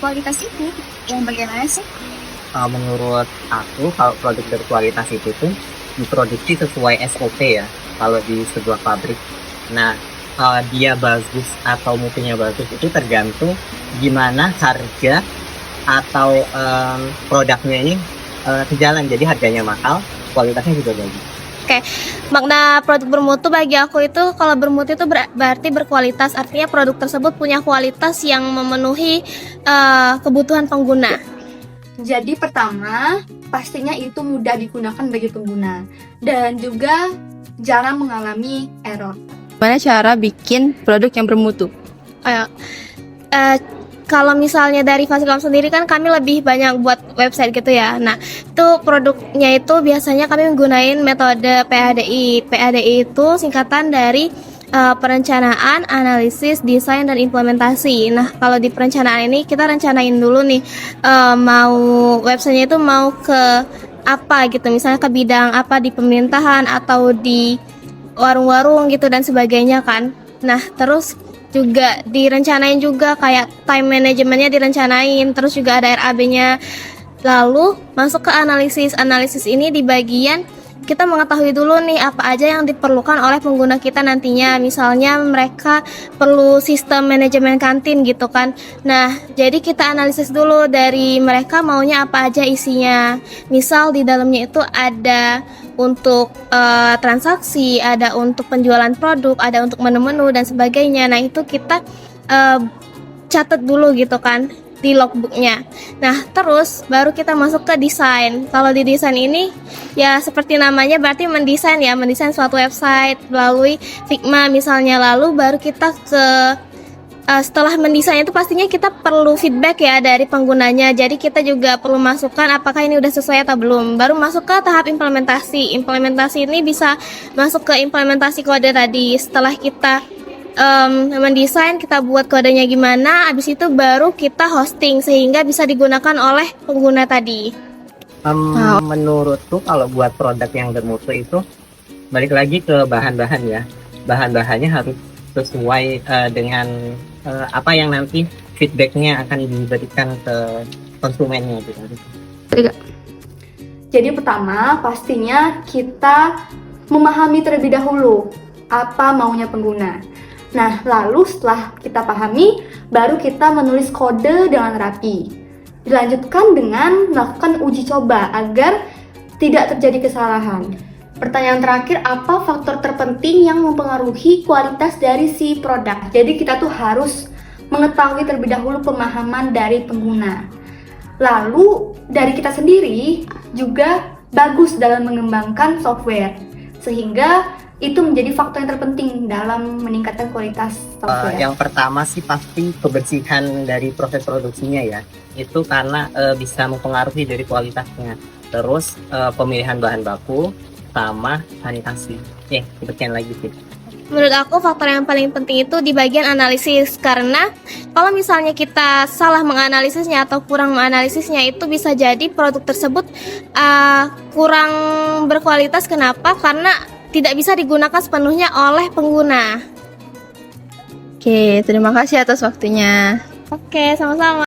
berkualitas itu. Yang bagaimana sih? Menurut aku, kalau produk berkualitas itu tuh diproduksi sesuai SOP ya, kalau di sebuah pabrik. Nah, dia bagus atau mutunya bagus itu tergantung gimana harga atau produknya ini sejalan. Jadi harganya mahal, kualitasnya juga bagus. Oke, makna produk bermutu bagi aku itu, kalau bermutu itu berarti berkualitas, artinya produk tersebut punya kualitas yang memenuhi kebutuhan pengguna. Jadi pertama, pastinya itu mudah digunakan bagi pengguna dan juga jarang mengalami error. Gimana cara bikin produk yang bermutu? Kalau misalnya dari Fasilkom sendiri kan kami lebih banyak buat website gitu ya. Nah, itu produknya itu biasanya kami menggunakan metode PADI. PADI itu singkatan dari perencanaan, analisis, desain, dan implementasi. Nah, kalau di perencanaan ini kita rencanain dulu nih mau websitenya itu mau ke apa gitu. Misalnya ke bidang apa di pemerintahan atau di warung-warung gitu dan sebagainya kan. Nah, terus juga direncanain juga kayak time manajemennya direncanain, terus juga ada RAB-nya. Lalu masuk ke analisis. Analisis ini di bagian kita mengetahui dulu nih apa aja yang diperlukan oleh pengguna kita nantinya. Misalnya mereka perlu sistem manajemen kantin gitu kan. Nah, jadi kita analisis dulu dari mereka maunya apa aja isinya. Misal di dalamnya itu ada untuk transaksi, ada untuk penjualan produk, ada untuk menu-menu dan sebagainya. Nah, itu kita catat dulu gitu kan di logbooknya. Nah, terus baru kita masuk ke desain. Kalau di desain ini ya seperti namanya berarti mendesain ya, mendesain suatu website melalui Figma misalnya. Lalu baru kita ke setelah mendesain itu pastinya kita perlu feedback ya dari penggunanya. Jadi kita juga perlu masukkan apakah ini udah sesuai atau belum. Baru masuk ke tahap implementasi. Implementasi ini bisa masuk ke implementasi kode tadi. Setelah kita mendesain, kita buat kodenya gimana, habis itu baru kita hosting sehingga bisa digunakan oleh pengguna tadi. Menurutku kalau buat produk yang bermutu itu balik lagi ke bahan-bahan ya. Bahan-bahannya harus sesuai dengan apa yang nanti feedbacknya akan diberikan ke konsumennya gitu. Jadi pertama, pastinya kita memahami terlebih dahulu apa maunya pengguna. Nah, lalu setelah kita pahami, baru kita menulis kode dengan rapi. Dilanjutkan dengan melakukan uji coba agar tidak terjadi kesalahan. Pertanyaan terakhir, apa faktor terpenting yang mempengaruhi kualitas dari si produk? Jadi kita tuh harus mengetahui terlebih dahulu pemahaman dari pengguna. Lalu dari kita sendiri juga bagus dalam mengembangkan software, sehingga itu menjadi faktor yang terpenting dalam meningkatkan kualitas software. Yang pertama sih pasti kebersihan dari proses produksinya ya. Itu karena bisa mempengaruhi dari kualitasnya. Terus pemilihan bahan baku sama sanitasi. Kebersihan lagi sih. Menurut aku faktor yang paling penting itu di bagian analisis, karena kalau misalnya kita salah menganalisisnya atau kurang menganalisisnya itu bisa jadi produk tersebut kurang berkualitas. Kenapa? Karena tidak bisa digunakan sepenuhnya oleh pengguna. Oke, terima kasih atas waktunya. Oke, sama-sama.